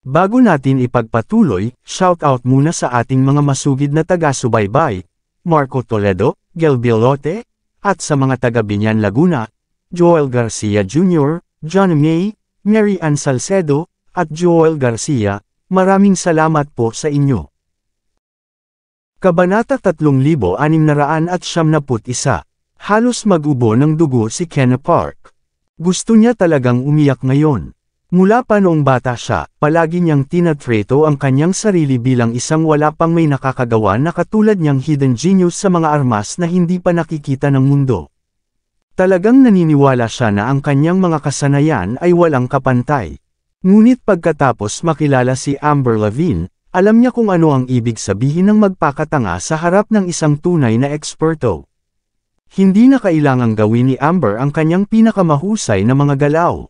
Bago natin ipagpatuloy, shoutout muna sa ating mga masugid na taga-subaybay, Marco Toledo, Gel Bilote, at sa mga taga-Binyan Laguna, Joel Garcia Jr., John May, Mary Ann Salcedo, at Joel Garcia, maraming salamat po sa inyo. Kabanata 3671. Halos mag-ubo ng dugo si Kenna Park. Gusto niya talagang umiyak ngayon. Mula pa noong bata siya, palagi niyang tinatreto ang kanyang sarili bilang isang wala pang may nakakagawa na katulad niyang hidden genius sa mga armas na hindi pa nakikita ng mundo. Talagang naniniwala siya na ang kanyang mga kasanayan ay walang kapantay. Ngunit pagkatapos makilala si Amber Lavigne, alam niya kung ano ang ibig sabihin ng magpakatanga sa harap ng isang tunay na eksperto. Hindi na kailangang gawin ni Amber ang kanyang pinakamahusay na mga galaw.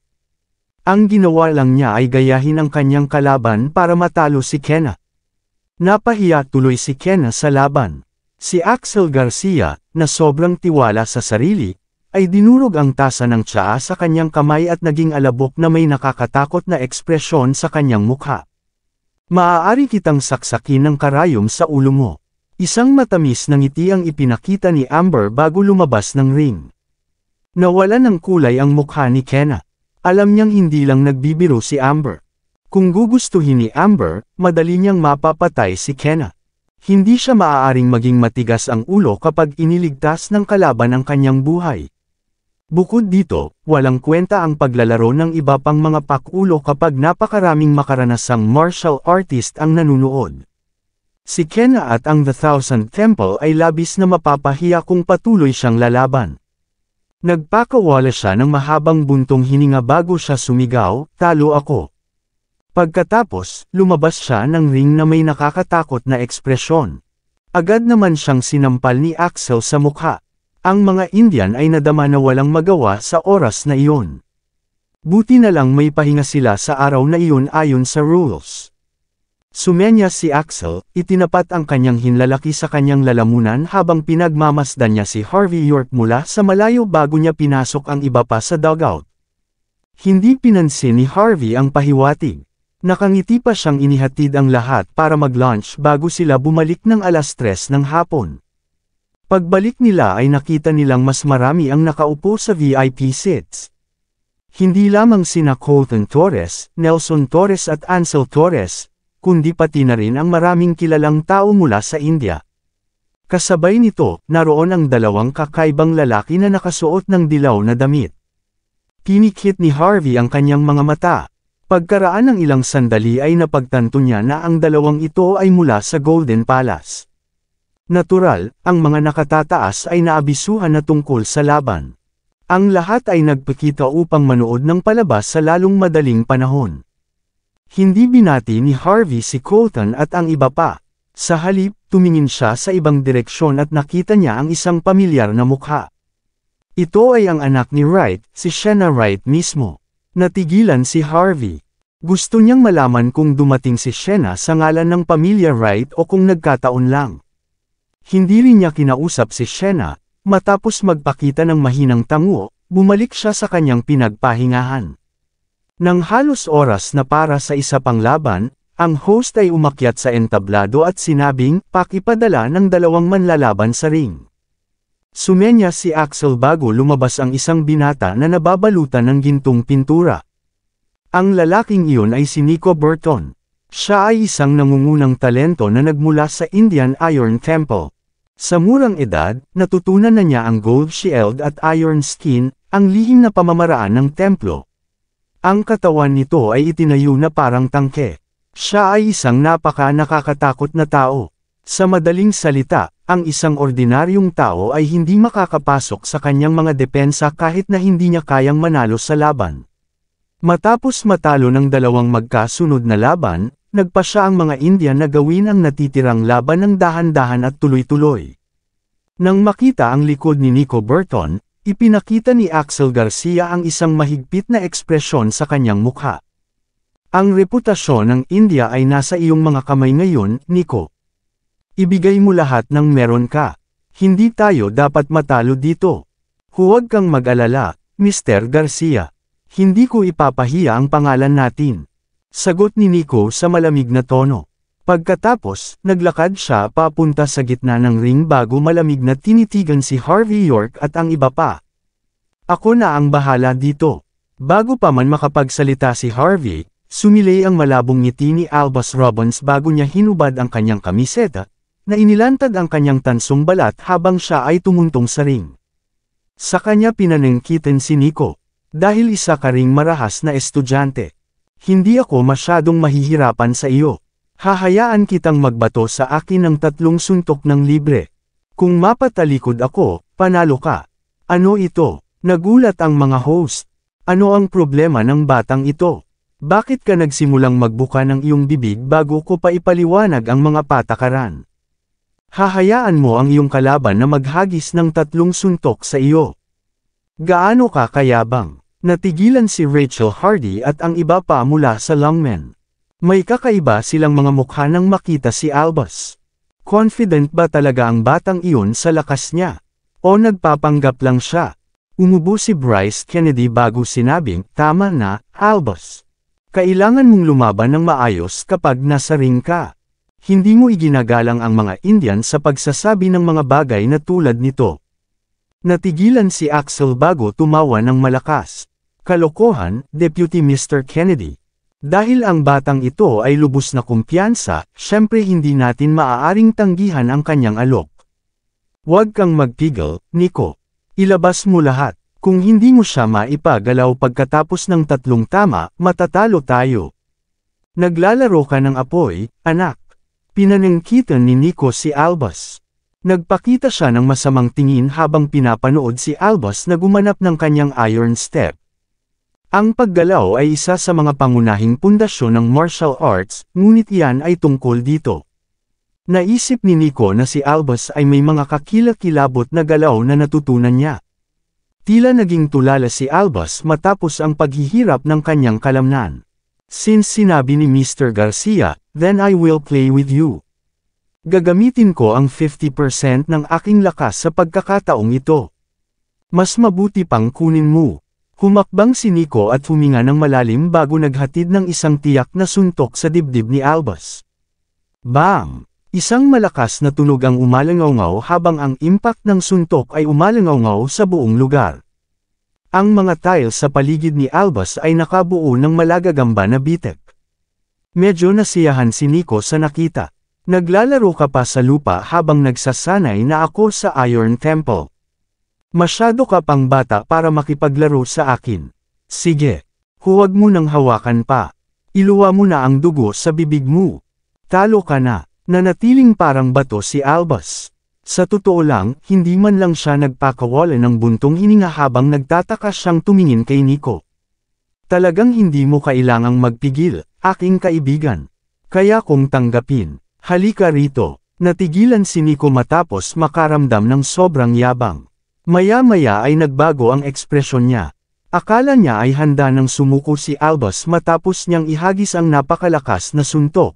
Ang ginawa lang niya ay gayahin ang kanyang kalaban para matalo si Kenna. Napahiya tuloy si Kenna sa laban. Si Axel Garcia, na sobrang tiwala sa sarili, ay dinurog ang tasa ng tsaa sa kanyang kamay at naging alabok na may nakakatakot na ekspresyon sa kanyang mukha. Maaari kitang saksakin ng karayom sa ulo mo. Isang matamis na ngiti ang ipinakita ni Amber bago lumabas ng ring. Nawala ng kulay ang mukha ni Kenna. Alam niyang hindi lang nagbibiro si Amber. Kung gugustuhin ni Amber, madali niyang mapapatay si Kenna. Hindi siya maaaring maging matigas ang ulo kapag iniligtas ng kalaban ang kanyang buhay. Bukod dito, walang kwenta ang paglalaro ng iba pang mga pakulo kapag napakaraming makaranasang martial artist ang nanunood. Si Kenna at ang The Thousand Temple ay labis na mapapahiya kung patuloy siyang lalaban. Nagpakawala siya ng mahabang buntong hininga bago siya sumigaw, "Talo ako." Pagkatapos, lumabas siya ng ring na may nakakatakot na ekspresyon. Agad naman siyang sinampal ni Axel sa mukha. Ang mga Indian ay nadama na walang magawa sa oras na iyon. Buti na lang may pahinga sila sa araw na iyon ayon sa rules. Sumenyas si Axel, itinapat ang kanyang hinlalaki sa kanyang lalamunan habang pinagmamasdan niya si Harvey York mula sa malayo bago niya pinasok ang iba pa sa dugout. Hindi pinansin ni Harvey ang pahiwatig. Nakangiti pa siyang inihatid ang lahat para mag-lunch bago sila bumalik ng 3:00 ng hapon. Pagbalik nila ay nakita nilang mas marami ang nakaupo sa VIP seats. Hindi lamang sina Colton Torres, Nelson Torres at Ansel Torres, kundi pati na rin ang maraming kilalang tao mula sa India. Kasabay nito, naroon ang dalawang kakaibang lalaki na nakasuot ng dilaw na damit. Pinikit ni Harvey ang kanyang mga mata. Pagkaraan ng ilang sandali ay napagtanto niya na ang dalawang ito ay mula sa Golden Palace. Natural, ang mga nakatataas ay naabisuhan na tungkol sa laban. Ang lahat ay nagpakita upang manood ng palabas sa lalong madaling panahon. Hindi binati ni Harvey si Colton at ang iba pa. Sa halip, tumingin siya sa ibang direksyon at nakita niya ang isang pamilyar na mukha. Ito ay ang anak ni Wright, si Shanna Wright mismo. Natigilan si Harvey. Gusto niyang malaman kung dumating si Shanna sa ngalan ng pamilya Wright o kung nagkataon lang. Hindi rin niya kinausap si Shanna. Matapos magpakita ng mahinang tango, bumalik siya sa kanyang pinagpahingahan. Nang halos oras na para sa isa pang laban, ang host ay umakyat sa entablado at sinabing, "Pakipadala ng dalawang manlalaban sa ring." Sumenyas si Axel bago lumabas ang isang binata na nababalutan ng gintong pintura. Ang lalaking iyon ay si Nico Burton. Siya ay isang nangungunang talento na nagmula sa Indian Iron Temple. Sa murang edad, natutunan na niya ang gold shield at iron skin, ang lihim na pamamaraan ng templo. Ang katawan nito ay itinayo na parang tangke. Siya ay isang nakakatakot na tao. Sa madaling salita, ang isang ordinaryong tao ay hindi makakapasok sa kanyang mga depensa kahit na hindi niya kayang manalo sa laban. Matapos matalo ng dalawang magkasunod na laban, nagpasya ang mga Indian na gawin ang natitirang laban ng dahan-dahan at tuloy-tuloy. Nang makita ang likod ni Nico Burton, ipinakita ni Axel Garcia ang isang mahigpit na ekspresyon sa kanyang mukha. Ang reputasyon ng India ay nasa iyong mga kamay ngayon, Nico. Ibigay mo lahat ng meron ka. Hindi tayo dapat matalo dito. Huwag kang mag-alala, Mr. Garcia. Hindi ko ipapahiya ang pangalan natin. Sagot ni Nico sa malamig na tono. Pagkatapos, naglakad siya papunta sa gitna ng ring bago malamig na tinitigan si Harvey York at ang iba pa. Ako na ang bahala dito. Bago pa man makapagsalita si Harvey, sumilay ang malabong ngiti ni Albus Robbins bago niya hinubad ang kanyang kamiseta, na inilantad ang kanyang tansong balat habang siya ay tumuntong sa ring. Sa kanya pinaningkitin si Nico. Dahil isa ka ring marahas na estudyante. Hindi ako masyadong mahihirapan sa iyo. Hahayaan kitang magbato sa akin ng 3 suntok ng libre. Kung mapatalikod ako, panalo ka. Ano ito? Nagulat ang mga host. Ano ang problema ng batang ito? Bakit ka nagsimulang magbuka ng iyong bibig bago ko pa ipaliwanag ang mga patakaran? Hahayaan mo ang iyong kalaban na maghagis ng 3 suntok sa iyo. Gaano ka kayabang? Natigilan si Rachel Hardy at ang iba pa mula sa lungmen. May kakaiba silang mga mukha nang makita si Albus. Confident ba talaga ang batang iyon sa lakas niya? O nagpapanggap lang siya? Umubo si Bryce Kennedy bago sinabing, tama na, Albus. Kailangan mong lumaban ng maayos kapag nasa ring ka. Hindi mo iginagalang ang mga Indian sa pagsasabi ng mga bagay na tulad nito. Natigilan si Axel bago tumawa ng malakas. Kalokohan, Deputy Mr. Kennedy. Dahil ang batang ito ay lubos na kumpiyansa, syempre hindi natin maaaring tanggihan ang kanyang alok. Huwag kang magpigil, Nico. Ilabas mo lahat. Kung hindi mo siya maipagalaw pagkatapos ng 3 tama, matatalo tayo. Naglalaro ka ng apoy, anak. Pinaningkitan ni Nico si Albus. Nagpakita siya ng masamang tingin habang pinapanood si Albus na gumanap ng kanyang iron step. Ang paggalaw ay isa sa mga pangunahing pundasyon ng martial arts, ngunit iyan ay tungkol dito. Naisip ni Nico na si Albus ay may mga kakilakilabot na galaw na natutunan niya. Tila naging tulala si Albus matapos ang paghihirap ng kanyang kalamnan. Since sinabi ni Mr. Garcia, then I will play with you. Gagamitin ko ang 50% ng aking lakas sa pagkakataong ito. Mas mabuti pang kunin mo. Humakbang si Nico at huminga ng malalim bago naghatid ng isang tiyak na suntok sa dibdib ni Albus. Bam! Isang malakas na tunog ang umalangaw-ngaw habang ang impact ng suntok ay umalangaw-ngaw sa buong lugar. Ang mga tiles sa paligid ni Albus ay nakabuo ng malagagamba na bitek. Medyo nasiyahan si Nico sa nakita. Naglalaro ka pa sa lupa habang nagsasanay na ako sa Iron Temple. Masyado ka pang bata para makipaglaro sa akin. Sige. Huwag mo nang hawakan pa. Iluwa mo na ang dugo sa bibig mo. Talo ka na. Nanatiling parang bato si Albus. Sa totoo lang, hindi man lang siya nagpakawala ng buntong hininga habang nagtataka siyang tumingin kay Nico. Talagang hindi mo kailangang magpigil, aking kaibigan. Kaya kong tanggapin. Halika rito. Natigilan si Nico matapos makaramdam ng sobrang yabang. Maya-maya ay nagbago ang ekspresyon niya. Akala niya ay handa nang sumuko si Albus matapos niyang ihagis ang napakalakas na suntok.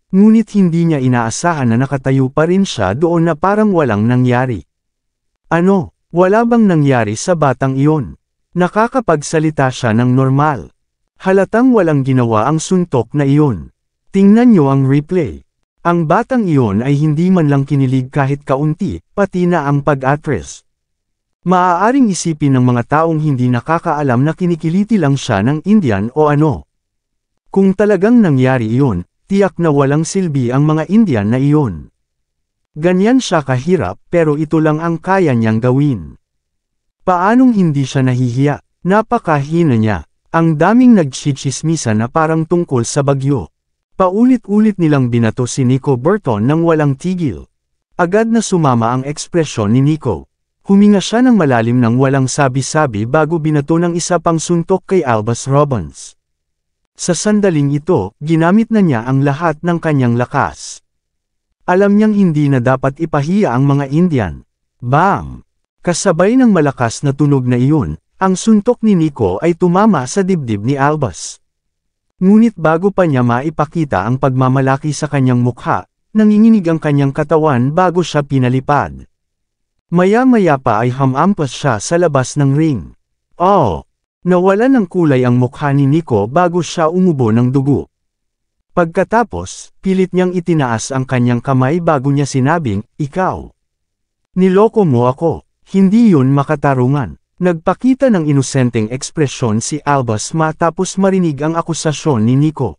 Ngunit hindi niya inaasahan na nakatayo pa rin siya doon na parang walang nangyari. Ano, wala bang nangyari sa batang iyon? Nakakapagsalita siya ng normal. Halatang walang ginawa ang suntok na iyon. Tingnan niyo ang replay. Ang batang iyon ay hindi man lang kinilig kahit kaunti, pati na ang pag-atres. Maaaring isipin ng mga taong hindi nakakaalam na kinikiliti lang siya ng Indian o ano. Kung talagang nangyari iyon, tiyak na walang silbi ang mga Indian na iyon. Ganyan siya kahirap pero ito lang ang kaya niyang gawin. Paanong hindi siya nahihiya? Napakahina niya. Ang daming nagchichismisa na parang tungkol sa bagyo. Paulit-ulit nilang binato si Nico Burton nang walang tigil. Agad na sumama ang ekspresyon ni Nico. Huminga siya ng malalim nang walang sabi-sabi bago binato ng isa pang suntok kay Albus Robbins. Sa sandaling ito, ginamit na niya ang lahat ng kanyang lakas. Alam niyang hindi na dapat ipahiya ang mga Indian. Bam! Kasabay ng malakas na tunog na iyon, ang suntok ni Nico ay tumama sa dibdib ni Albus. Ngunit bago pa niya maipakita ang pagmamalaki sa kanyang mukha, nanginginig ang kanyang katawan bago siya pinalipad. Maya-maya pa ay hamampas siya sa labas ng ring. Oh! Nawalan ng kulay ang mukha ni Nico bago siya umubo ng dugo. Pagkatapos, pilit niyang itinaas ang kanyang kamay bago niya sinabing, "Ikaw. Niloko mo ako. Hindi yun makatarungan." Nagpakita ng inosenteng ekspresyon si Albus matapos marinig ang akusasyon ni Nico.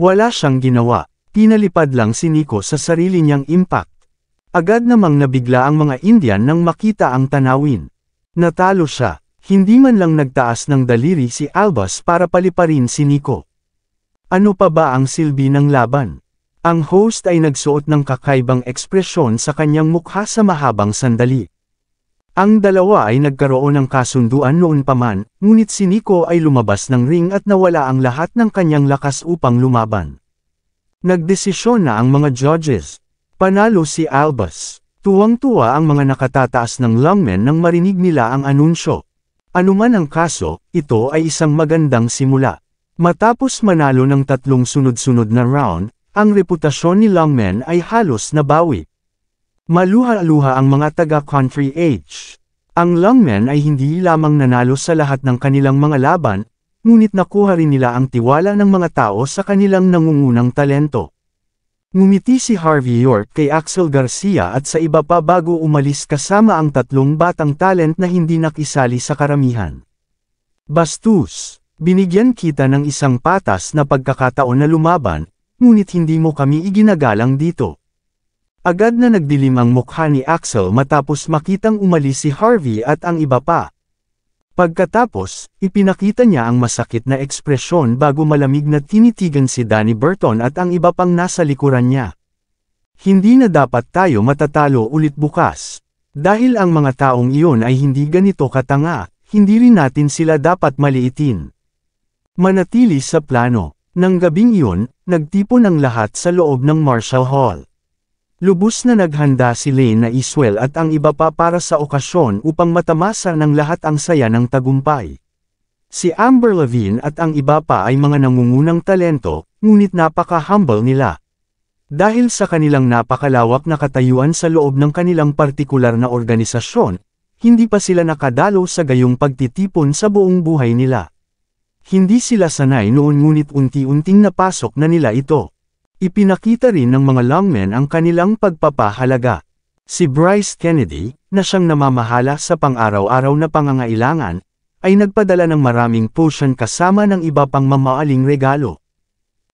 Wala siyang ginawa. Pinalipad lang si Nico sa sarili niyang impact. Agad namang nabigla ang mga Indian nang makita ang tanawin. Natalo siya. Hindi man lang nagtaas ng daliri si Albus para paliparin si Nico. Ano pa ba ang silbi ng laban? Ang host ay nagsuot ng kakaibang ekspresyon sa kanyang mukha sa mahabang sandali. Ang dalawa ay nagkaroon ng kasunduan noon pa man, ngunit si Nico ay lumabas ng ring at nawala ang lahat ng kanyang lakas upang lumaban. Nagdesisyon na ang mga judges. Panalo si Albus. Tuwang-tuwa ang mga nakatataas ng lungmen nang marinig nila ang anunsyo. Anuman ang kaso, ito ay isang magandang simula. Matapos manalo ng 3 sunod-sunod na round, ang reputasyon ni Lungmen ay halos nabawi. Maluha-luha ang mga taga-Country H. Ang Lungmen ay hindi lamang nanalo sa lahat ng kanilang mga laban, ngunit nakuha rin nila ang tiwala ng mga tao sa kanilang nangungunang talento. Ngumiti si Harvey York kay Axel Garcia at sa iba pa bago umalis kasama ang 3 batang talent na hindi nakisali sa karamihan. Bastos, binigyan kita ng isang patas na pagkakataon na lumaban, ngunit hindi mo kami iginagalang dito. Agad na nagdilim ang mukha ni Axel matapos makitang umalis si Harvey at ang iba pa. Pagkatapos, ipinakita niya ang masakit na ekspresyon bago malamig na tinitigan si Danny Burton at ang iba pang nasa likuran niya. Hindi na dapat tayo matatalo ulit bukas. Dahil ang mga taong iyon ay hindi ganito katanga, hindi rin natin sila dapat maliitin. Manatili sa plano. Nang gabing iyon, nagtipon ang lahat sa loob ng Marshall Hall. Lubos na naghanda si Lane na Iswell at ang iba pa para sa okasyon upang matamasa ng lahat ang saya ng tagumpay. Si Amber Lavigne at ang iba pa ay mga nangungunang talento, ngunit napaka-humble nila. Dahil sa kanilang napakalawak na katayuan sa loob ng kanilang partikular na organisasyon, hindi pa sila nakadalo sa gayong pagtitipon sa buong buhay nila. Hindi sila sanay noon ngunit unti-unting napasok na nila ito. Ipinakita rin ng mga lungmen ang kanilang pagpapahalaga. Si Bryce Kennedy, na siyang namamahala sa pang-araw-araw na pangangailangan, ay nagpadala ng maraming potion kasama ng iba pang mamaaling regalo.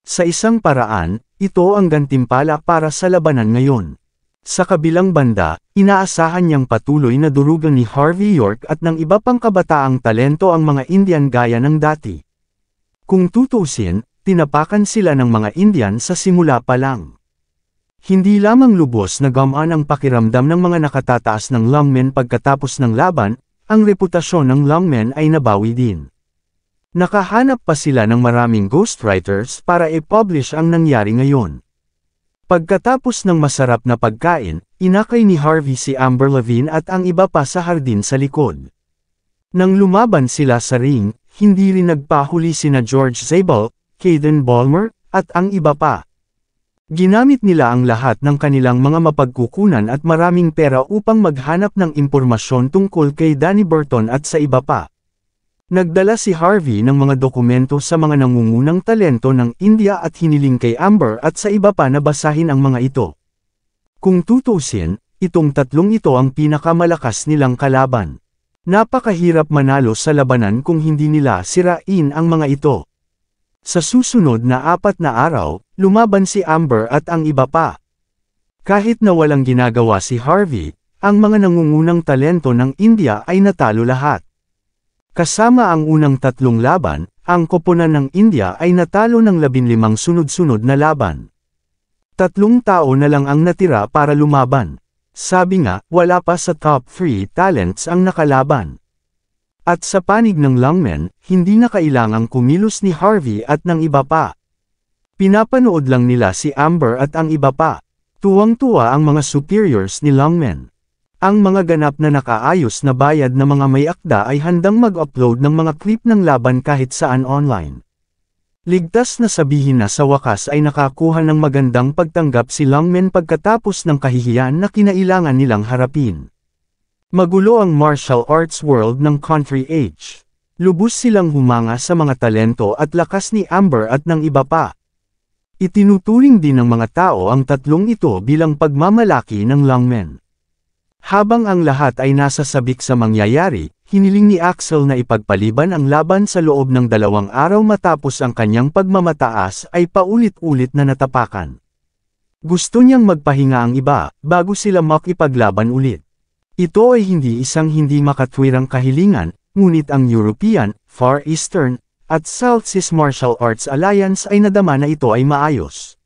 Sa isang paraan, ito ang gantimpala para sa labanan ngayon. Sa kabilang banda, inaasahan niyang patuloy na durugan ni Harvey York at ng iba pang kabataang talento ang mga Indian gaya ng dati. Kung tutusin, tinapakan sila ng mga Indian sa simula pa lang. Hindi lamang lubos na gamaan ang pakiramdam ng mga nakatataas ng lungmen pagkatapos ng laban, ang reputasyon ng lungmen ay nabawi din. Nakahanap pa sila ng maraming ghostwriters para i-publish ang nangyari ngayon. Pagkatapos ng masarap na pagkain, inakay ni Harvey si Amber Lavigne at ang iba pa sa hardin sa likod. Nang lumaban sila sa ring, hindi rin nagpahuli sina George Zabel, Caden Ballmer, at ang iba pa. Ginamit nila ang lahat ng kanilang mga mapagkukunan at maraming pera upang maghanap ng impormasyon tungkol kay Danny Burton at sa iba pa. Nagdala si Harvey ng mga dokumento sa mga nangungunang talento ng India at hiniling kay Amber at sa iba pa na basahin ang mga ito. Kung tutusin, itong 3 ito ang pinakamalakas nilang kalaban. Napakahirap manalo sa labanan kung hindi nila sirain ang mga ito. Sa susunod na 4 na araw, lumaban si Amber at ang iba pa. Kahit na walang ginagawa si Harvey, ang mga nangungunang talento ng India ay natalo lahat. Kasama ang unang 3 laban, ang koponan ng India ay natalo ng 15 sunod-sunod na laban. 3 tao na lang ang natira para lumaban. Sabi nga, wala pa sa top 3 talents ang nakalaban. At sa panig ng lungmen, hindi na kailangang kumilos ni Harvey at ng iba pa. Pinapanood lang nila si Amber at ang iba pa. Tuwang-tuwa ang mga superiors ni lungmen. Ang mga ganap na nakaayos na bayad na mga may akda ay handang mag-upload ng mga clip ng laban kahit saan online. Ligtas na sabihin na sa wakas ay nakakuha ng magandang pagtanggap si lungmen pagkatapos ng kahihiyan na kinailangan nilang harapin. Magulo ang martial arts world ng Country H. Lubos silang humanga sa mga talento at lakas ni Amber at ng iba pa. Itinuturing din ng mga tao ang tatlong ito bilang pagmamalaki ng Longmen. Habang ang lahat ay nasa sabik sa mangyayari, hiniling ni Axel na ipagpaliban ang laban sa loob ng 2 araw matapos ang kanyang pagmamataas ay paulit-ulit na natapakan. Gusto niyang magpahinga ang iba, bago sila makipaglaban ulit. Ito ay hindi isang hindi makatwirang kahilingan, ngunit ang European, Far Eastern, at South Seas Martial Arts Alliance ay nadama na ito ay maayos.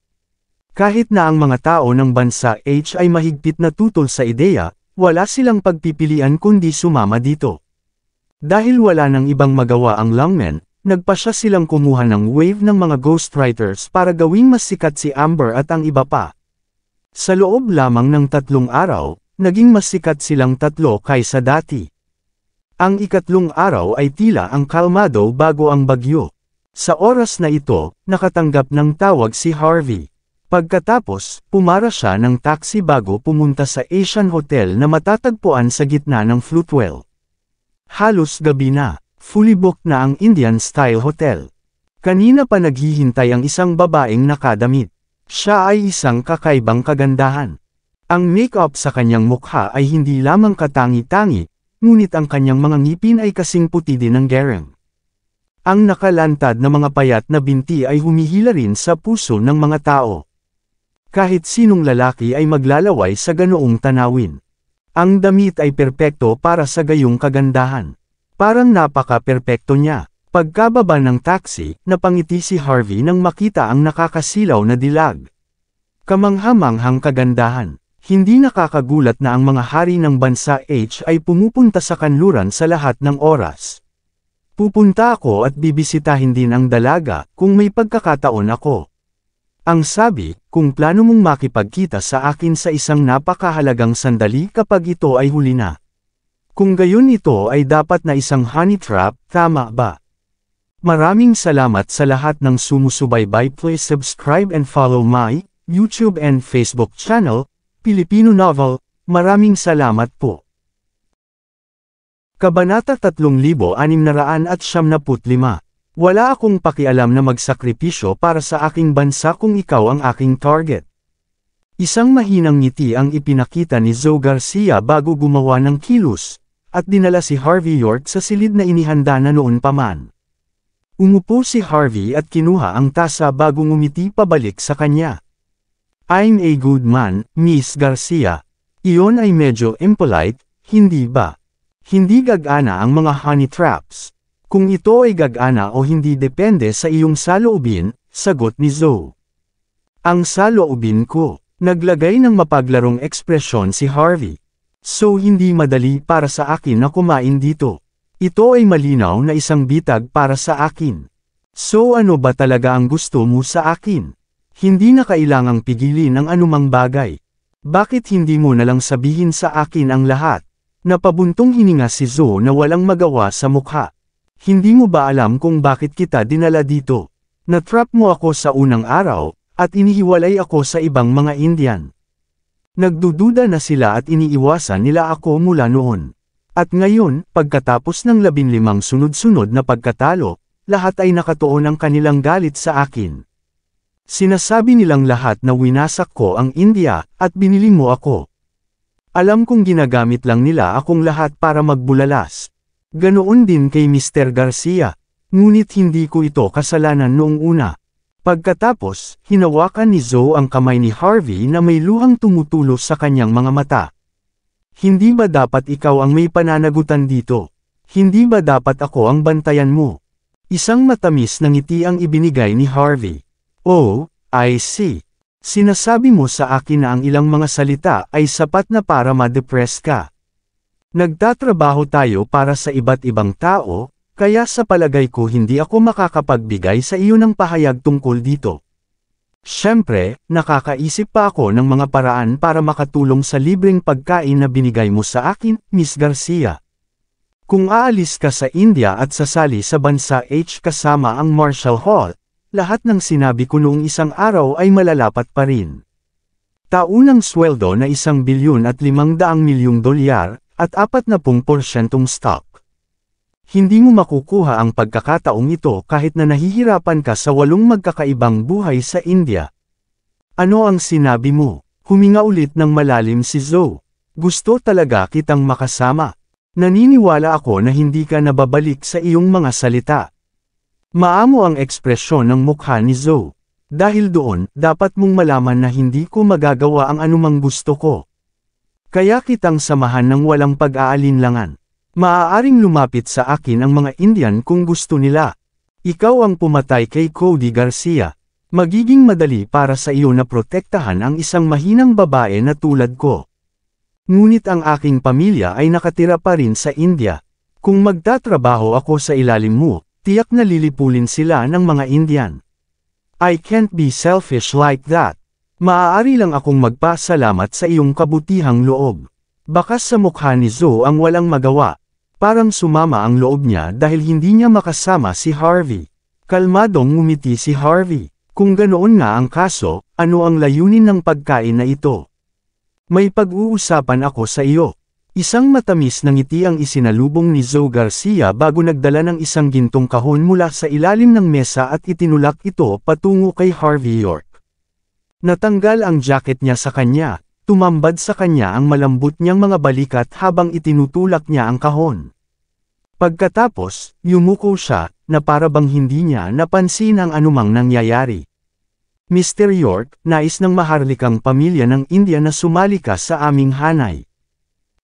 Kahit na ang mga tao ng bansa H ay mahigpit na tutol sa ideya, wala silang pagpipilian kundi sumama dito. Dahil wala nang ibang magawa ang Longmen, nagpasya silang kumuha ng wave ng mga ghostwriters para gawing mas sikat si Amber at ang iba pa. Sa loob lamang ng 3 araw, naging mas sikat silang 3 kaysa dati. Ang ikatlong araw ay tila ang kalmado bago ang bagyo. Sa oras na ito, nakatanggap ng tawag si Harvey. Pagkatapos, pumara siya ng taxi bago pumunta sa Asian Hotel na matatagpuan sa gitna ng Floatwell. Halos gabi na, fully booked na ang Indian-style hotel. Kanina pa naghihintay ang isang babaeng nakadamit. Siya ay isang kakaibang kagandahan. Ang make-up sa kanyang mukha ay hindi lamang katangi-tangi, ngunit ang kanyang mga ngipin ay kasing puti din ng gereng. Ang nakalantad na mga payat na binti ay humihila rin sa puso ng mga tao. Kahit sinong lalaki ay maglalaway sa ganoong tanawin. Ang damit ay perpekto para sa gayong kagandahan. Parang napaka-perpekto niya. Pagkababa ng taxi, napangiti si Harvey nang makita ang nakakasilaw na dilag. Kamangha-manghang kagandahan. Hindi nakakagulat na ang mga hari ng bansa H ay pumupunta sa kanluran sa lahat ng oras. Pupunta ako at bibisitahin din ang dalaga kung may pagkakataon ako. Ang sabi, kung plano mong makipagkita sa akin sa isang napakahalagang sandali kapag ito ay huli na. Kung gayon ito ay dapat na isang honey trap, tama ba? Maraming salamat sa lahat ng sumusubaybay. Please subscribe and follow my YouTube and Facebook channel, Pilipino Novel. Maraming salamat po. Kabanata 3695. Wala akong pakialam na magsakripisyo para sa aking bansa kung ikaw ang aking target. Isang mahinang ngiti ang ipinakita ni Zoe Garcia bago gumawa ng kilos, at dinala si Harvey York sa silid na inihanda na noon pa man. Umupo si Harvey at kinuha ang tasa bago ngumiti pabalik sa kanya. I'm a good man, Miss Garcia. Iyon ay medyo impolite, hindi ba? Hindi gagana ang mga honey traps. Kung ito ay gagana o hindi depende sa iyong saloobin, sagot ni Zoe. Ang saloobin ko, naglagay ng mapaglarong ekspresyon si Harvey. So hindi madali para sa akin na kumain dito. Ito ay malinaw na isang bitag para sa akin. So ano ba talaga ang gusto mo sa akin? Hindi na kailangang pigilin ang anumang bagay. Bakit hindi mo nalang sabihin sa akin ang lahat? Napabuntong hininga si Zoe na walang magawa sa mukha. Hindi mo ba alam kung bakit kita dinala dito? Natrap mo ako sa unang araw, at inihiwalay ako sa ibang mga Indian. Nagdududa na sila at iniiwasan nila ako mula noon. At ngayon, pagkatapos ng 15 sunod-sunod na pagkatalo, lahat ay nakatuon ang kanilang galit sa akin. Sinasabi nilang lahat na winasak ko ang India, at binili mo ako. Alam kong ginagamit lang nila akong lahat para magbulalas. Ganoon din kay Mr. Garcia, ngunit hindi ko ito kasalanan noong una. Pagkatapos, hinawakan ni Zoe ang kamay ni Harvey na may luhang tumutulo sa kanyang mga mata. Hindi ba dapat ikaw ang may pananagutan dito? Hindi ba dapat ako ang bantayan mo? Isang matamis na ngiti ang ibinigay ni Harvey. Oh, I see. Sinasabi mo sa akin na ang ilang mga salita ay sapat na para ma-depress ka. Nagtatrabaho tayo para sa iba't ibang tao, kaya sa palagay ko hindi ako makakapagbigay sa iyo ng pahayag tungkol dito. Siyempre, nakakaisip pa ako ng mga paraan para makatulong sa libreng pagkain na binigay mo sa akin, Miss Garcia. Kung aalis ka sa India at sasali sa bansa H kasama ang Marshall Hall, lahat ng sinabi ko noong isang araw ay malalapat pa rin. Taunang sweldo na $1.5 bilyon at $500 milyong, at 40% stock. Hindi mo makukuha ang pagkakataong ito kahit na nahihirapan ka sa 8 magkakaibang buhay sa India. Ano ang sinabi mo? Huminga ulit ng malalim si Zoe. Gusto talaga kitang makasama. Naniniwala ako na hindi ka nababalik sa iyong mga salita. Maamo ang ekspresyon ng mukha ni Zoe. Dahil doon, dapat mong malaman na hindi ko magagawa ang anumang gusto ko. Kaya kitang samahan ng walang pag-aalinlangan. Maaaring lumapit sa akin ang mga Indian kung gusto nila. Ikaw ang pumatay kay Cody Garcia. Magiging madali para sa iyo na protektahan ang isang mahinang babae na tulad ko. Ngunit ang aking pamilya ay nakatira pa rin sa India. Kung magtatrabaho ako sa ilalim mo, tiyak na lilipulin sila ng mga Indian. I can't be selfish like that. Maaari lang akong magpasalamat sa iyong kabutihang loob. Bakas sa mukha ni Zoe ang walang magawa. Parang sumama ang loob niya dahil hindi niya makasama si Harvey. Kalmadong ngumiti si Harvey. Kung ganoon nga ang kaso, ano ang layunin ng pagkain na ito? May pag-uusapan ako sa iyo. Isang matamis na ngiti ang isinalubong ni Zoe Garcia bago nagdala ng isang gintong kahon mula sa ilalim ng mesa at itinulak ito patungo kay Harvey York. Natanggal ang jacket niya sa kanya, tumambad sa kanya ang malambot niyang mga balikat habang itinutulak niya ang kahon. Pagkatapos, yumuko siya, na para bang hindi niya napansin ang anumang nangyayari. Mr. York, nais ng maharlikang pamilya ng India na sumali ka sa aming hanay.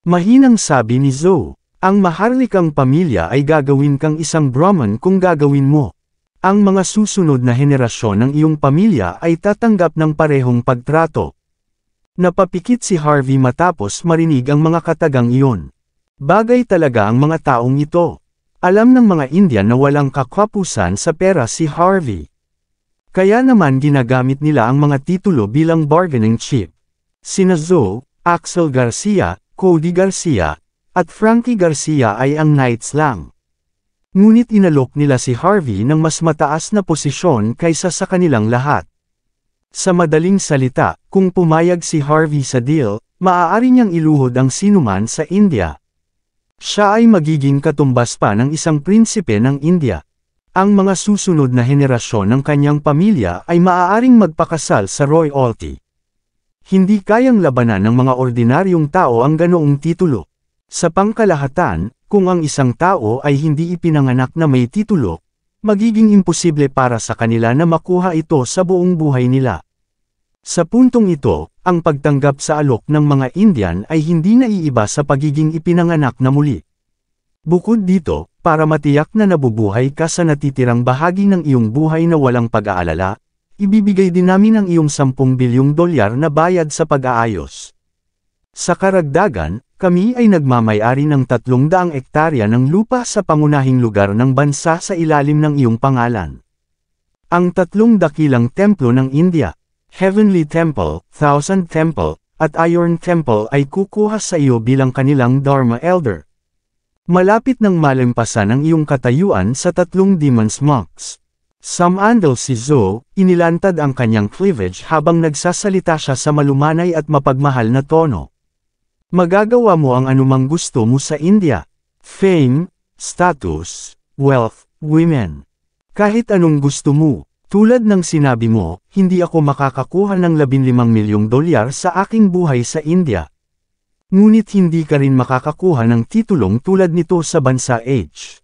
Mahinang sabi ni Zoe, ang maharlikang pamilya ay gagawin kang isang Brahman kung gagawin mo. Ang mga susunod na henerasyon ng iyong pamilya ay tatanggap ng parehong pagtrato. Napapikit si Harvey matapos marinig ang mga katagang iyon. Bagay talaga ang mga taong ito. Alam ng mga Indian na walang kakwapusan sa pera si Harvey. Kaya naman ginagamit nila ang mga titulo bilang bargaining chip. Sina Zoe, Axel Garcia, Cody Garcia, at Frankie Garcia ay ang knights lang. Ngunit inalok nila si Harvey ng mas mataas na posisyon kaysa sa kanilang lahat. Sa madaling salita, kung pumayag si Harvey sa deal, maaari niyang iluhod ang sinuman sa India. Siya ay magiging katumbas pa ng isang prinsipe ng India. Ang mga susunod na henerasyon ng kanyang pamilya ay maaaring magpakasal sa royalty. Hindi kayang labanan ng mga ordinaryong tao ang ganoong titulo. Sa pangkalahatan, kung ang isang tao ay hindi ipinanganak na may titulo, magiging imposible para sa kanila na makuha ito sa buong buhay nila. Sa puntong ito, ang pagtanggap sa alok ng mga Indian ay hindi naiiba sa pagiging ipinanganak na muli. Bukod dito, para matiyak na nabubuhay ka sa natitirang bahagi ng iyong buhay na walang pag-aalala, ibibigay din namin ang iyong $10 bilyong na bayad sa pag-aayos. Sa karagdagan, kami ay nagmamay-ari ng 300 ektarya ng lupa sa pangunahing lugar ng bansa sa ilalim ng iyong pangalan. Ang 3 dakilang templo ng India, Heavenly Temple, Thousand Temple, at Iron Temple ay kukuha sa iyo bilang kanilang Dharma Elder. Malapit nang malampasan ang iyong katayuan sa 3 demons monks. Sumandal si Zoe, inilantad ang kanyang cleavage habang nagsasalita siya sa malumanay at mapagmahal na tono. Magagawa mo ang anumang gusto mo sa India. Fame, status, wealth, women. Kahit anong gusto mo. Tulad ng sinabi mo, hindi ako makakakuha ng $15 milyong sa aking buhay sa India. Ngunit hindi ka rin makakakuha ng titulong tulad nito sa bansa H.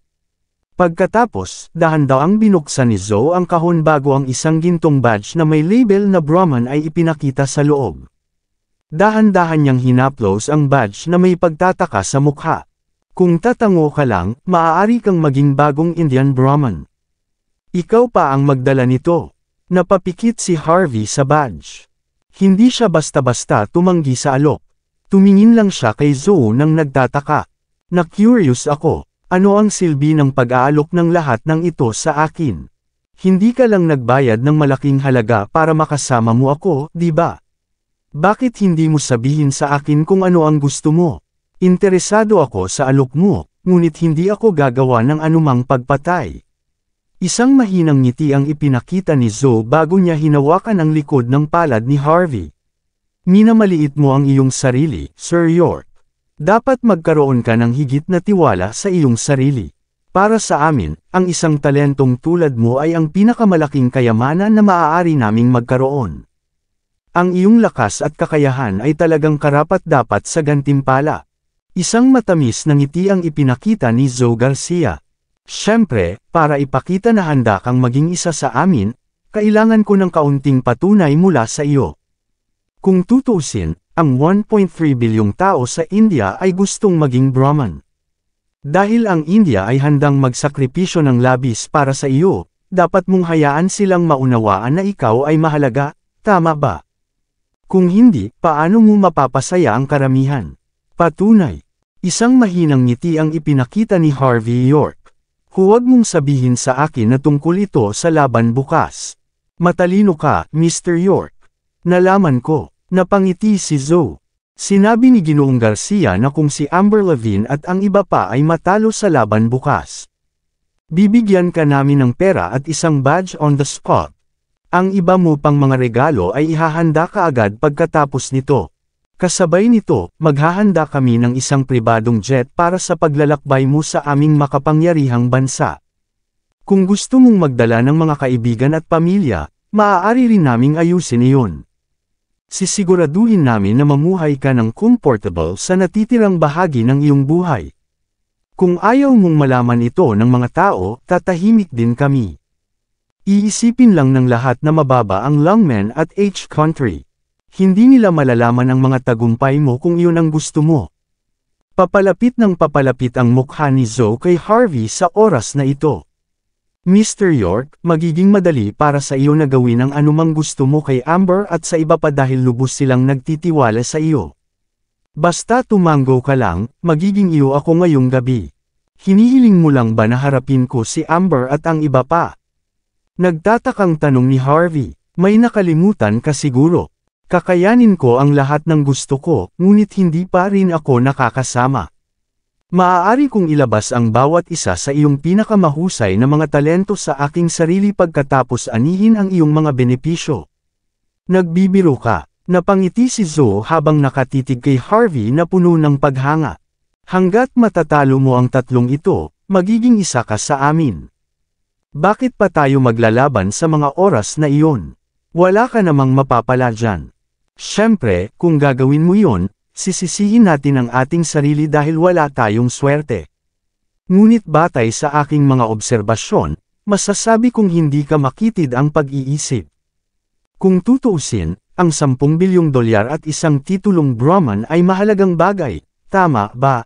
Pagkatapos, dahan-dahang binuksan ni Zoe ang kahon bago ang isang gintong badge na may label na Brahman ay ipinakita sa loob. Dahan-dahan niyang hinaplos ang badge na may pagtataka sa mukha. Kung tatango ka lang, maaari kang maging bagong Indian Brahman. Ikaw pa ang magdala nito. Napapikit si Harvey sa badge. Hindi siya basta-basta tumanggi sa alok. Tumingin lang siya kay Zoe nang nagtataka. Na-curious ako, ano ang silbi ng pag-aalok ng lahat ng ito sa akin? Hindi ka lang nagbayad ng malaking halaga para makasama mo ako, di ba? Bakit hindi mo sabihin sa akin kung ano ang gusto mo? Interesado ako sa alok mo, ngunit hindi ako gagawa ng anumang pagpatay. Isang mahinang ngiti ang ipinakita ni Zoe bago niya hinawakan ang likod ng palad ni Harvey. Minamaliit mo ang iyong sarili, Sir York. Dapat magkaroon ka ng higit na tiwala sa iyong sarili. Para sa amin, ang isang talentong tulad mo ay ang pinakamalaking kayamanan na maaari naming magkaroon. Ang iyong lakas at kakayahan ay talagang karapat-dapat sa gantimpala. Isang matamis na ngiti ang ipinakita ni Zoe Garcia. Siyempre, para ipakita na handa kang maging isa sa amin, kailangan ko ng kaunting patunay mula sa iyo. Kung tutuusin, ang 1.3 bilyong tao sa India ay gustong maging Brahman. Dahil ang India ay handang magsakripisyo ng labis para sa iyo, dapat mong hayaan silang maunawaan na ikaw ay mahalaga, tama ba? Kung hindi, paano mo mapapasaya ang karamihan? Patunay. Isang mahinang ngiti ang ipinakita ni Harvey York. Huwag mong sabihin sa akin na tungkol ito sa laban bukas. Matalino ka, Mr. York. Nalaman ko. Napangiti si Zoe. Sinabi ni Ginoong Garcia na kung si Amber Lavigne at ang iba pa ay matalo sa laban bukas, bibigyan ka namin ng pera at isang badge on the spot. Ang iba mo pang mga regalo ay ihahanda ka agad pagkatapos nito. Kasabay nito, maghahanda kami ng isang pribadong jet para sa paglalakbay mo sa aming makapangyarihang bansa. Kung gusto mong magdala ng mga kaibigan at pamilya, maaari rin naming ayusin iyon. Sisiguraduhin namin na mamuhay ka ng comfortable sa natitirang bahagi ng iyong buhay. Kung ayaw mong malaman ito ng mga tao, tatahimik din kami. Iisipin lang ng lahat na mababa ang Lungmen at H-Country. Hindi nila malalaman ang mga tagumpay mo kung iyon ang gusto mo. Papalapit ng papalapit ang mukha ni Zoe kay Harvey sa oras na ito. Mr. York, magiging madali para sa iyo na gawin ang anumang gusto mo kay Amber at sa iba pa dahil lubos silang nagtitiwala sa iyo. Basta tumango ka lang, magiging iyo ako ngayong gabi. Hinihiling mo lang ba na harapin ko si Amber at ang iba pa? Nagtatakang tanong ni Harvey, may nakalimutan ka siguro. Kakayanin ko ang lahat ng gusto ko, ngunit hindi pa rin ako nakakasama. Maaari kong ilabas ang bawat isa sa iyong pinakamahusay na mga talento sa aking sarili pagkatapos anihin ang iyong mga benepisyo. Nagbibiro ka, napangiti si Zoe habang nakatitig kay Harvey na puno ng paghanga. Hanggat matatalo mo ang tatlong ito, magiging isa ka sa amin. Bakit pa tayo maglalaban sa mga oras na iyon? Wala ka namang mapapala dyan. Siyempre, kung gagawin mo iyon, sisisihin natin ang ating sarili dahil wala tayong swerte. Ngunit batay sa aking mga obserbasyon, masasabi kong hindi ka makitid ang pag-iisip. Kung tutuusin, ang 10 bilyong dolyar at isang titulong Brahman ay mahalagang bagay, tama ba?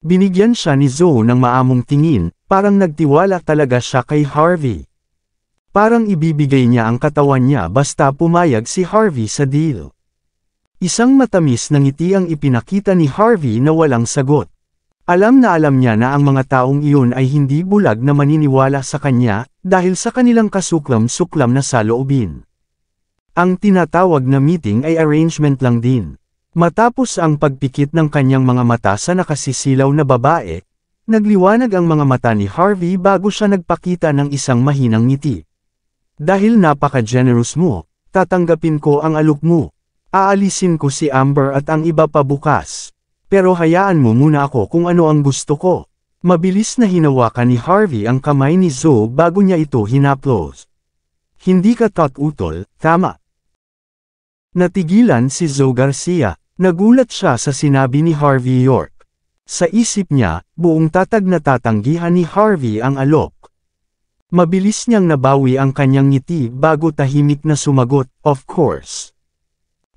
Binigyan siya ni Zoe ng maamong tingin, parang nagtiwala talaga siya kay Harvey. Parang ibibigay niya ang katawan niya basta pumayag si Harvey sa deal. Isang matamis na ngiti ang ipinakita ni Harvey na walang sagot. Alam niya na ang mga taong iyon ay hindi bulag na maniniwala sa kanya, dahil sa kanilang kasuklam-suklam na saloobin. Ang tinatawag na meeting ay arrangement lang din. Matapos ang pagpikit ng kanyang mga mata sa nakasisilaw na babae, nagliwanag ang mga mata ni Harvey bago siya nagpakita ng isang mahinang ngiti. Dahil napaka-generous mo, tatanggapin ko ang alok mo. Aalisin ko si Amber at ang iba pa bukas. Pero hayaan mo muna ako kung ano ang gusto ko. Mabilis na hinawakan ni Harvey ang kamay ni Zoe bago niya ito hinaplos. Hindi ka utol, tama. Natigilan si Zoe Garcia. Nagulat siya sa sinabi ni Harvey York. Sa isip niya, buong tatag na tatanggihan ni Harvey ang alok. Mabilis niyang nabawi ang kanyang ngiti bago tahimik na sumagot, of course.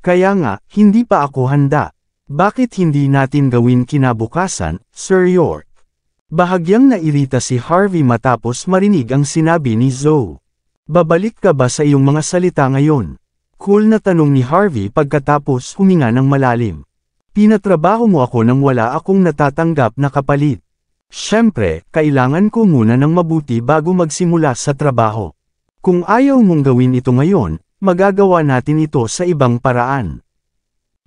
Kaya nga, hindi pa ako handa. Bakit hindi natin gawin kinabukasan, Sir York? Bahagyang nairita si Harvey matapos marinig ang sinabi ni Zoe. Babalik ka ba sa iyong mga salita ngayon? Cool na tanong ni Harvey pagkatapos huminga ng malalim. Pinatrabaho mo ako nang wala akong natatanggap na kapalit. Siyempre, kailangan ko muna ng mabuti bago magsimula sa trabaho. Kung ayaw mong gawin ito ngayon, magagawa natin ito sa ibang paraan.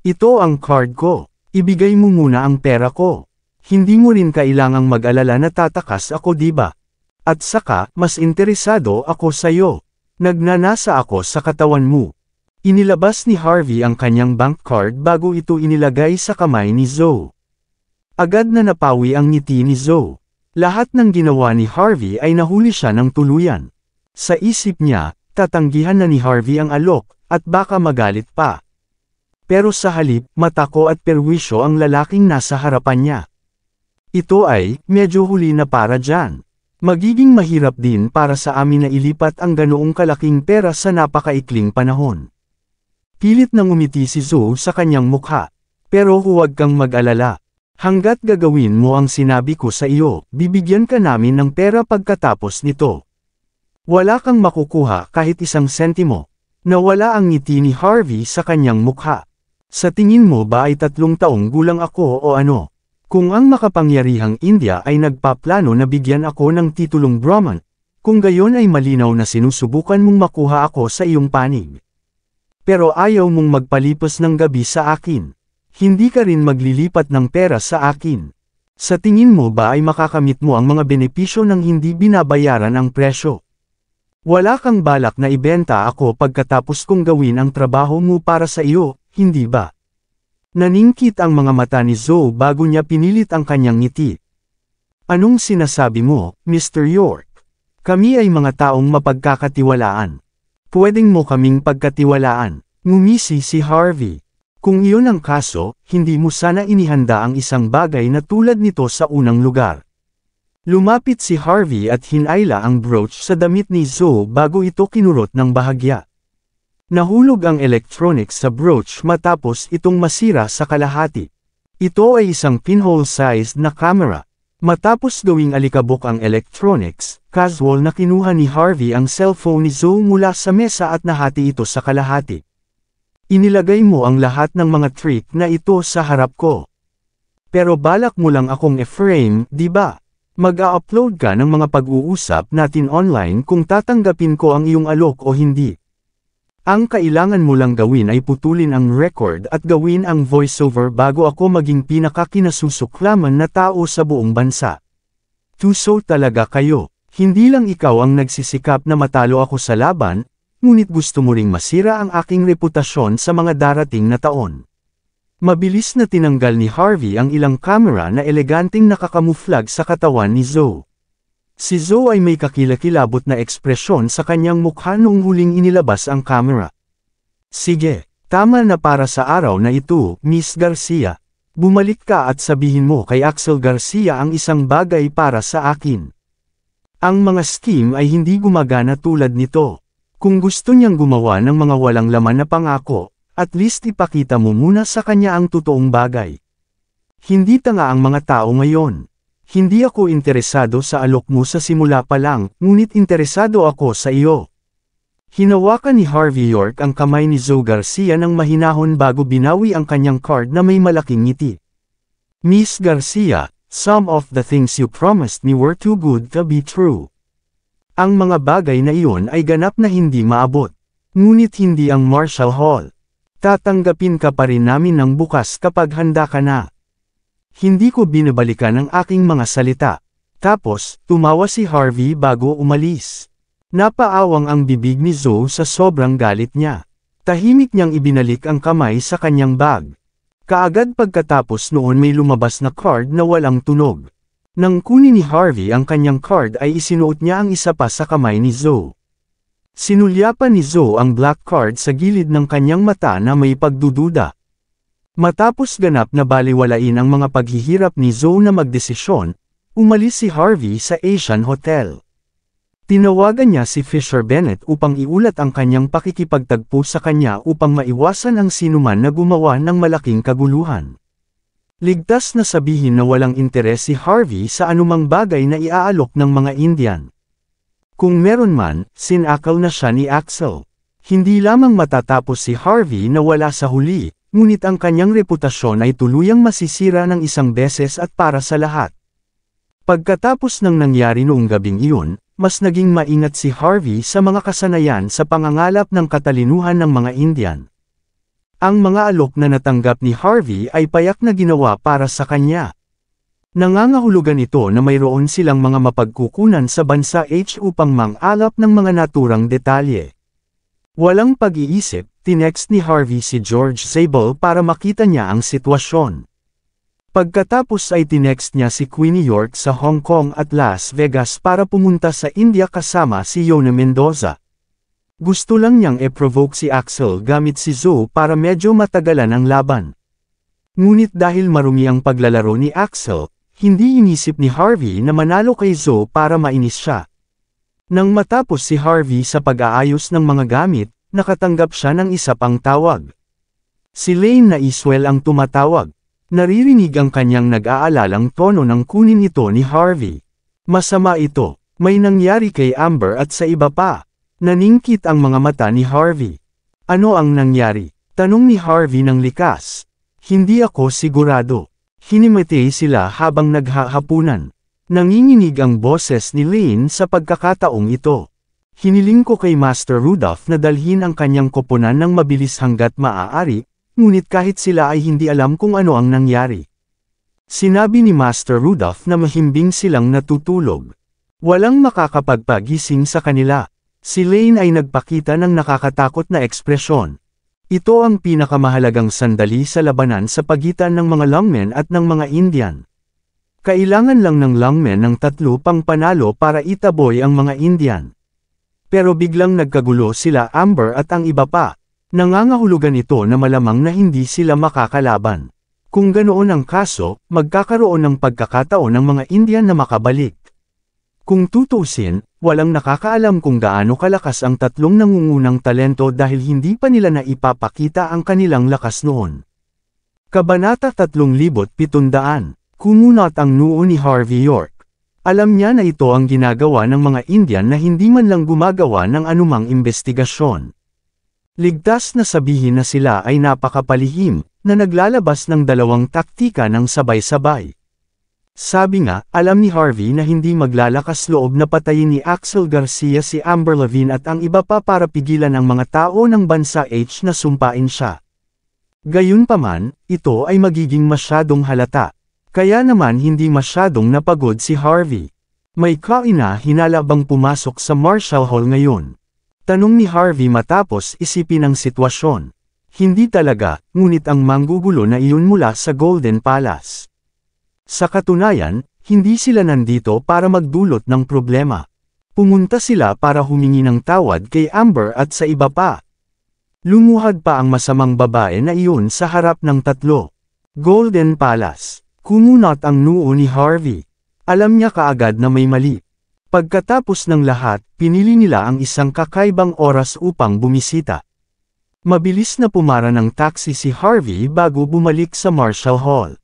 Ito ang card ko. Ibigay mo muna ang pera ko. Hindi mo rin kailangang mag-alala na tatakas ako, diba? At saka, mas interesado ako sa'yo. Nagnanasa ako sa katawan mo. Inilabas ni Harvey ang kanyang bank card bago ito inilagay sa kamay ni Zoe. Agad na napawi ang ngiti ni Zoe. Lahat ng ginawa ni Harvey ay nahuli siya ng tuluyan. Sa isip niya, tatanggihan na ni Harvey ang alok, at baka magalit pa. Pero sa halip, matako at perwisyo ang lalaking nasa harapan niya. Ito ay, medyo huli na para dyan. Magiging mahirap din para sa amin na ilipat ang ganoong kalaking pera sa napakaikling panahon. Pilit nang umiti si Zoe sa kanyang mukha. Pero huwag kang mag-alala. Hanggat gagawin mo ang sinabi ko sa iyo, bibigyan ka namin ng pera pagkatapos nito. Wala kang makukuha kahit isang sentimo. Nawala ang ngiti ni Harvey sa kanyang mukha. Sa tingin mo ba ay 3 taong gulang ako o ano? Kung ang makapangyarihang India ay nagpaplano na bigyan ako ng titulong Brahman, kung gayon ay malinaw na sinusubukan mong makuha ako sa iyong panig. Pero ayaw mong magpalipas ng gabi sa akin. Hindi ka rin maglilipat ng pera sa akin. Sa tingin mo ba ay makakamit mo ang mga benepisyo ng hindi binabayaran ang presyo? Wala kang balak na ibenta ako pagkatapos kong gawin ang trabaho mo para sa iyo, hindi ba? Naningkit ang mga mata ni Zoe bago niya pinilit ang kanyang ngiti. Anong sinasabi mo, Mr. York? Kami ay mga taong mapagkakatiwalaan. Pwedeng mo kaming pagkatiwalaan. Ngumisi si Harvey. Kung iyon ang kaso, hindi mo sana inihanda ang isang bagay na tulad nito sa unang lugar. Lumapit si Harvey at hinayla ang brooch sa damit ni Zoe bago ito kinurot ng bahagya. Nahulog ang electronics sa brooch matapos itong masira sa kalahati. Ito ay isang pinhole-sized na camera. Matapos gawing alikabok ang electronics, casual na kinuha ni Harvey ang cellphone ni Zoe mula sa mesa at nahati ito sa kalahati. Inilagay mo ang lahat ng mga trick na ito sa harap ko. Pero balak mo lang akong e-frame, di ba? Mag-a-upload ka ng mga pag-uusap natin online kung tatanggapin ko ang iyong alok o hindi. Ang kailangan mo lang gawin ay putulin ang record at gawin ang voiceover bago ako maging pinakakinasusuklaman na tao sa buong bansa. Tuso talaga kayo. Hindi lang ikaw ang nagsisikap na matalo ako sa laban, ngunit gusto mo ring masira ang aking reputasyon sa mga darating na taon. Mabilis na tinanggal ni Harvey ang ilang kamera na eleganteng nakakamuflag sa katawan ni Zoe. Si Zoe ay may kakilakilabot na ekspresyon sa kanyang mukha noong huling inilabas ang kamera. Sige, tama na para sa araw na ito, Miss Garcia. Bumalik ka at sabihin mo kay Axel Garcia ang isang bagay para sa akin. Ang mga scheme ay hindi gumagana tulad nito. Kung gusto niyang gumawa ng mga walang laman na pangako, at least ipakita mo muna sa kanya ang totoong bagay. Hindi tanga ang mga tao ngayon. Hindi ako interesado sa alok mo sa simula pa lang, ngunit interesado ako sa iyo. Hinawakan ni Harvey York ang kamay ni Zoe Garcia ng mahinahon bago binawi ang kanyang card na may malaking ngiti. Miss Garcia, some of the things you promised me were too good to be true. Ang mga bagay na iyon ay ganap na hindi maabot. Ngunit hindi ang Marshall Hall. Tatanggapin ka pa rin namin ng bukas kapag handa ka na. Hindi ko binabalikan ang aking mga salita. Tapos, tumawa si Harvey bago umalis. Napaawang ang bibig ni Zoe sa sobrang galit niya. Tahimik niyang ibinalik ang kamay sa kanyang bag. Kaagad pagkatapos noon may lumabas na card na walang tunog. Nang kunin ni Harvey ang kanyang card ay isinuot niya ang isa pa sa kamay ni Zoe. Sinulyapan ni Zoe ang black card sa gilid ng kanyang mata na may pagdududa. Matapos ganap na baliwalain ang mga paghihirap ni Zoe na magdesisyon, umalis si Harvey sa Asian Hotel. Tinawagan niya si Fisher Bennett upang iulat ang kanyang pakikipagtagpo sa kanya upang maiwasan ang sinuman na gumawa ng malaking kaguluhan. Ligtas na sabihin na walang interes si Harvey sa anumang bagay na iaalok ng mga Indian. Kung meron man, sinakal na siya ni Axel. Hindi lamang matatapos si Harvey na wala sa huli, ngunit ang kanyang reputasyon ay tuluyang masisira ng isang beses at para sa lahat. Pagkatapos ng nangyari noong gabing iyon, mas naging maingat si Harvey sa mga kasanayan sa pangangalap ng katalinuhan ng mga Indian. Ang mga alok na natanggap ni Harvey ay payak na ginawa para sa kanya. Nangangahulugan ito na mayroon silang mga mapagkukunan sa bansa upang mang-alap ng mga naturang detalye. Walang pag-iisip, tinext ni Harvey si George Zabel para makita niya ang sitwasyon. Pagkatapos ay tinext niya si Queenie York sa Hong Kong at Las Vegas para pumunta sa India kasama si Yona Mendoza. Gusto lang niyang e-provoke si Axel gamit si Zoe para medyo matagalan ang laban. Ngunit dahil marumi ang paglalaro ni Axel, hindi inisip ni Harvey na manalo kay Zoe para mainis siya. Nang matapos si Harvey sa pag-aayos ng mga gamit, nakatanggap siya ng isa pang tawag. Si Lane na Iswell ang tumatawag. Naririnig ang kanyang nag-aalalang tono ng kunin ito ni Harvey. Masama ito, may nangyari kay Amber at sa iba pa. Naningkit ang mga mata ni Harvey. Ano ang nangyari? Tanong ni Harvey ng likas. Hindi ako sigurado. Hinimatay sila habang naghahapunan. Nanginginig ang boses ni Lane sa pagkakataong ito. Hiniling ko kay Master Rudolph na dalhin ang kanyang koponan ng mabilis hanggat maaari, ngunit kahit sila ay hindi alam kung ano ang nangyari. Sinabi ni Master Rudolph na mahimbing silang natutulog. Walang makakapagpagising sa kanila. Si Lane ay nagpakita ng nakakatakot na ekspresyon. Ito ang pinakamahalagang sandali sa labanan sa pagitan ng mga lungmen at ng mga Indian. Kailangan lang ng lungmen ng 3 pang panalo para itaboy ang mga Indian. Pero biglang nagkagulo sila Amber at ang iba pa. Nangangahulugan ito na malamang na hindi sila makakalaban. Kung ganoon ang kaso, magkakaroon ng pagkakataon ng mga Indian na makabalik. Kung tutusin, walang nakakaalam kung gaano kalakas ang 3 nangungunang talento dahil hindi pa nila naipapakita ang kanilang lakas noon. Kabanata 3700, kumunot ang noo ni Harvey York. Alam niya na ito ang ginagawa ng mga Indian na hindi man lang gumagawa ng anumang investigasyon. Ligtas na sabihin na sila ay napakapalihim, na naglalabas ng 2 taktika ng sabay-sabay. Sabi nga, alam ni Harvey na hindi maglalakas loob na patayin ni Axel Garcia si Amber Lavigne at ang iba pa para pigilan ang mga tao ng bansa H na sumpain siya. Gayunpaman, ito ay magiging masyadong halata. Kaya naman hindi masyadong napagod si Harvey. May kaina-hinala bang pumasok sa Marshall Hall ngayon? Tanong ni Harvey matapos isipin ang sitwasyon. Hindi talaga, ngunit ang manggugulo na iyon mula sa Golden Palace. Sa katunayan, hindi sila nandito para magdulot ng problema. Pumunta sila para humingi ng tawad kay Amber at sa iba pa. Lumuhad pa ang masamang babae na iyon sa harap ng 3. Golden Palace. Kumunot ang noo ni Harvey. Alam niya kaagad na may mali. Pagkatapos ng lahat, pinili nila ang isang kakaibang oras upang bumisita. Mabilis na pumara ng taxi si Harvey bago bumalik sa Marshall Hall.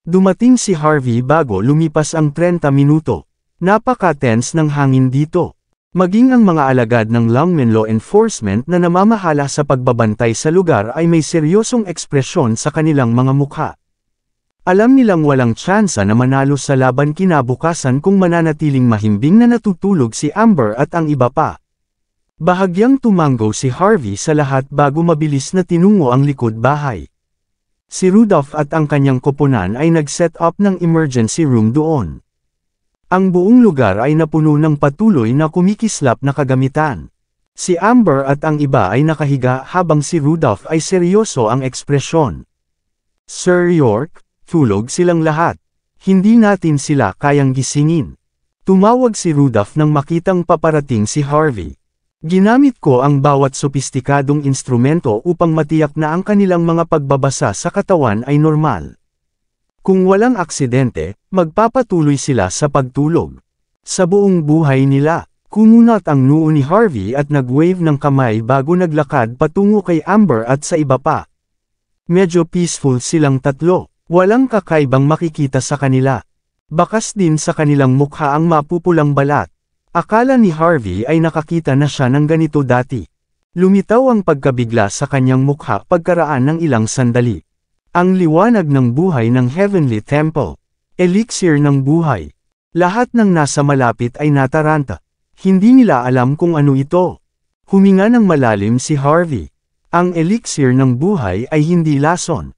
Dumating si Harvey bago lumipas ang 30 minuto. Napaka-tense ng hangin dito. Maging ang mga alagad ng Lungmen Law Enforcement na namamahala sa pagbabantay sa lugar ay may seryosong ekspresyon sa kanilang mga mukha. Alam nilang walang tsansa na manalo sa laban kinabukasan kung mananatiling mahimbing na natutulog si Amber at ang iba pa. Bahagyang tumanggo si Harvey sa lahat bago mabilis na tinungo ang likod bahay. Si Rudolph at ang kanyang koponan ay nag-set up ng emergency room doon. Ang buong lugar ay napuno ng patuloy na kumikislap na kagamitan. Si Amber at ang iba ay nakahiga habang si Rudolph ay seryoso ang ekspresyon. Sir York, tulog silang lahat. Hindi natin sila kayang gisingin. Tumawag si Rudolph nang makitang paparating si Harvey. Ginamit ko ang bawat sopistikadong instrumento upang matiyak na ang kanilang mga pagbabasa sa katawan ay normal. Kung walang aksidente, magpapatuloy sila sa pagtulog. Sa buong buhay nila, kumunot ang noo ni Harvey at nag-wave ng kamay bago naglakad patungo kay Amber at sa iba pa. Medyo peaceful silang 3, walang kakaibang makikita sa kanila. Bakas din sa kanilang mukha ang mapupulang balat. Akala ni Harvey ay nakakita na siya ng ganito dati. Lumitaw ang pagkabigla sa kanyang mukha pagkaraan ng ilang sandali. Ang liwanag ng buhay ng Heavenly Temple. Elixir ng buhay. Lahat ng nasa malapit ay nataranta. Hindi nila alam kung ano ito. Huminga ng malalim si Harvey. Ang elixir ng buhay ay hindi lason.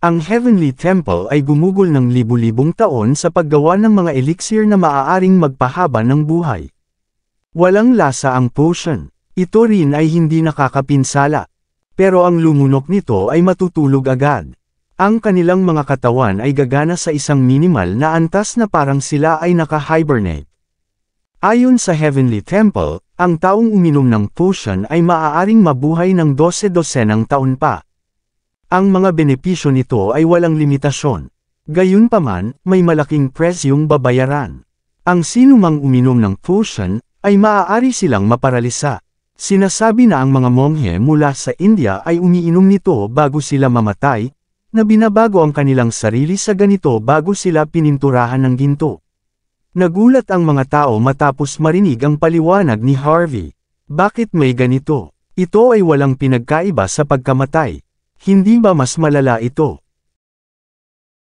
Ang Heavenly Temple ay gumugol ng libu-libong taon sa paggawa ng mga elixir na maaaring magpahaba ng buhay. Walang lasa ang potion. Ito rin ay hindi nakakapinsala. Pero ang lumunok nito ay matutulog agad. Ang kanilang mga katawan ay gagana sa isang minimal na antas na parang sila ay naka-hibernate. Ayon sa Heavenly Temple, ang taong uminom ng potion ay maaaring mabuhay ng 12 taon pa. Ang mga benepisyo nito ay walang limitasyon. Gayunpaman, may malaking presyong babayaran. Ang sinumang uminom ng potion, ay maaari silang maparalisa. Sinasabi na ang mga monghe mula sa India ay umiinom nito bago sila mamatay, na binabago ang kanilang sarili sa ganito bago sila pininturahan ng ginto. Nagulat ang mga tao matapos marinig ang paliwanag ni Harvey. Bakit may ganito? Ito ay walang pinagkaiba sa pagkamatay. Hindi ba mas malala ito?